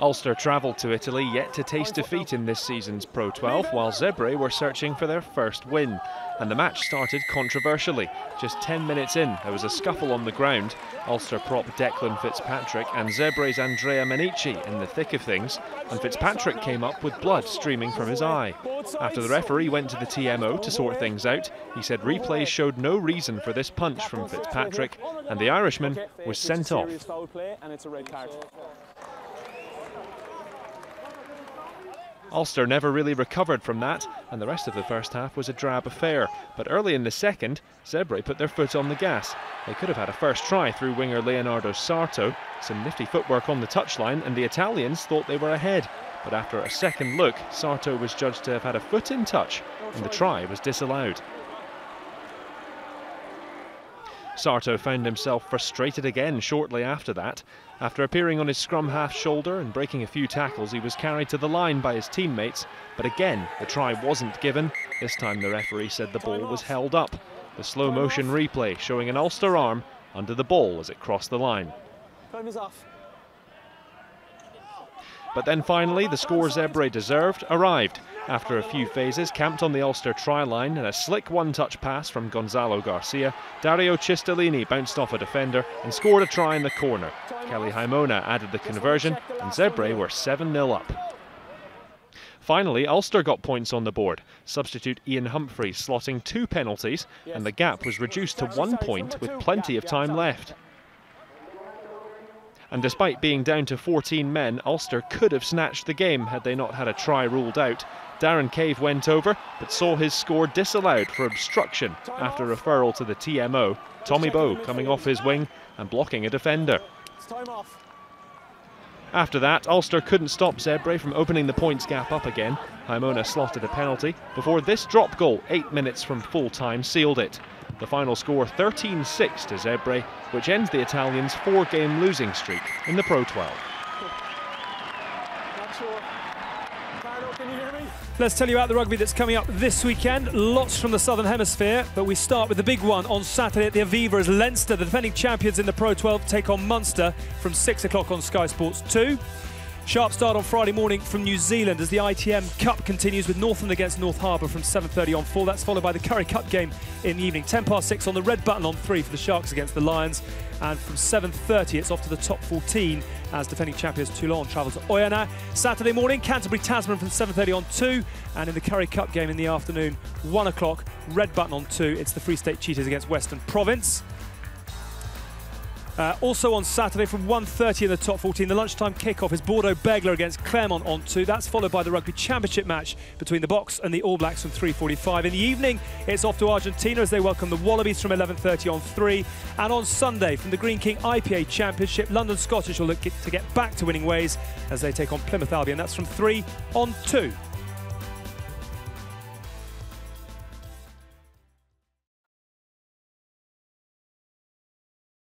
Ulster travelled to Italy yet to taste defeat in this season's Pro12, while Zebre were searching for their first win. And the match started controversially. Just 10 minutes in, there was a scuffle on the ground. Ulster prop Declan Fitzpatrick and Zebre's Andrea Menici in the thick of things, and Fitzpatrick came up with blood streaming from his eye. After the referee went to the TMO to sort things out, he said replays showed no reason for this punch from Fitzpatrick, and the Irishman was sent off. Ulster never really recovered from that, and the rest of the first half was a drab affair. But early in the second, Zebre put their foot on the gas. They could have had a first try through winger Leonardo Sarto, some nifty footwork on the touchline, and the Italians thought they were ahead. But after a second look, Sarto was judged to have had a foot in touch, and the try was disallowed. Sarto found himself frustrated again shortly after that. After appearing on his scrum half shoulder and breaking a few tackles, he was carried to the line by his teammates. But again, the try wasn't given. This time the referee said the ball was held up. The slow motion replay showing an Ulster arm under the ball as it crossed the line. Time is off. But then finally, the score Zebre deserved arrived. After a few phases, camped on the Ulster try line and a slick one-touch pass from Gonzalo Garcia, Dario Cistolini bounced off a defender and scored a try in the corner. Kelly Haimona added the conversion and Zebre were 7-0 up. Finally, Ulster got points on the board. Substitute Ian Humphreys slotting 2 penalties, and the gap was reduced to 1 point with plenty of time left. And despite being down to 14 men, Ulster could have snatched the game had they not had a try ruled out. Darren Cave went over, but saw his score disallowed for obstruction after referral to the TMO. Tommy Bowe coming off his wing and blocking a defender. After that, Ulster couldn't stop Zebre from opening the points gap up again. Haimona slotted a penalty before this drop goal, 8 minutes from full time, sealed it. The final score 13-6 to Zebre, which ends the Italians' 4-game losing streak in the Pro12. Let's tell you about the rugby that's coming up this weekend. Lots from the Southern Hemisphere, but we start with the big one on Saturday at the Aviva as Leinster, the defending champions in the Pro12, take on Munster from 6 o'clock on Sky Sports 2. Sharp start on Friday morning from New Zealand as the ITM Cup continues with Northland against North Harbour from 7:30 on 4. That's followed by the Currie Cup game in the evening. 6:10 on the red button on 3 for the Sharks against the Lions. And from 7:30 it's off to the top 14 as defending champions Toulon travel to Oyonnax. Saturday morning, Canterbury Tasman from 7:30 on 2. And in the Currie Cup game in the afternoon, 1 o'clock, red button on 2. It's the Free State Cheetahs against Western Province. Also on Saturday from 1:30 in the top 14, the lunchtime kickoff is Bordeaux-Bègles against Clermont on 2. That's followed by the Rugby Championship match between the Boks and the All Blacks from 3:45. In the evening, it's off to Argentina as they welcome the Wallabies from 11:30 on 3. And on Sunday, from the Green King IPA Championship, London Scottish will look to get back to winning ways as they take on Plymouth Albion. That's from 3 on 2.